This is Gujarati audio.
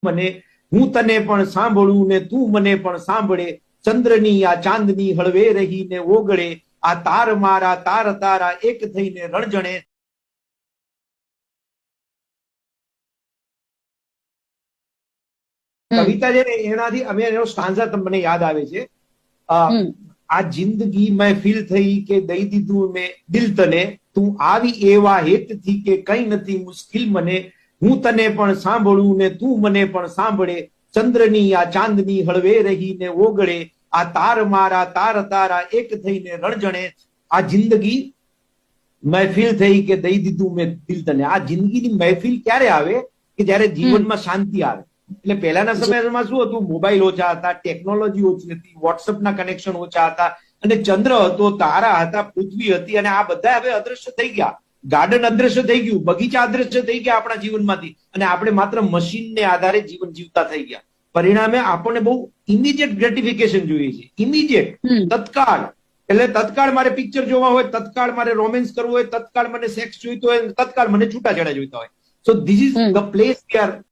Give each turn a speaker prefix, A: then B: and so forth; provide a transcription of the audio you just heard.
A: મને હું તને પણ સાંભળું ને તું મને પણ સાંભળે, ચંદ્રની આ ચાંદની હળવે રહીને ઓગળે, આ તાર મારા તાર તારા એક થઈને રણજણે. કવિતા છે ને એનાથી અમે એનો સ્ટાન્ઝા તમને યાદ આવે છે. આ જિંદગી મહેફિલ થઈ કે દઈ દીધું મેં દિલ તને, તું આવી એવા હેતથી કે કઈ નથી મુશ્કેલ મને, હું તને પણ સાંભળું ને તું મને પણ સાંભળે, ચંદ્રની આ ચાંદની હળવે રહીને ઓગળે, આ તાર મારા તાર તારા એક થઈને રણજણે. આ જિંદગી મહેફિલ થઈ કે દઈ દીધું મેં દિલ તને. આ જિંદગીની મહેફિલ ક્યારે આવે કે જયારે જીવનમાં શાંતિ આવે. એટલે પહેલાના સમયમાં શું હતું, મોબાઈલ ઓછા હતા, ટેકનોલોજી ઓછી હતી, વોટ્સઅપના કનેક્શન ઓછા હતા, અને ચંદ્ર હતો, તારા હતા, પૃથ્વી હતી, અને આ બધા હવે અદ્રશ્ય થઈ ગયા. ગાર્ડન અદ્રશ્ય થઈ ગયું, બગીચા અદ્રશ્ય થઈ ગયા આપણા જીવનમાંથી, અને આપણે માત્ર મશીનને આધારે જીવન જીવતા થઈ ગયા. પરિણામે આપણને બહુ ઇમિડિયેટ ગ્રેટિફિકેશન જોઈએ છે, ઇમિડિયેટ, તત્કાળ. એટલે તત્કાળ મારે પિક્ચર જોવા હોય, તત્કાળ મારે રોમેન્સ કરવું હોય, તત્કાળ મને સેક્સ જોઈતો હોય, તત્કાળ મને છૂટાછેડા જોઈતા હોય. So this is the place we are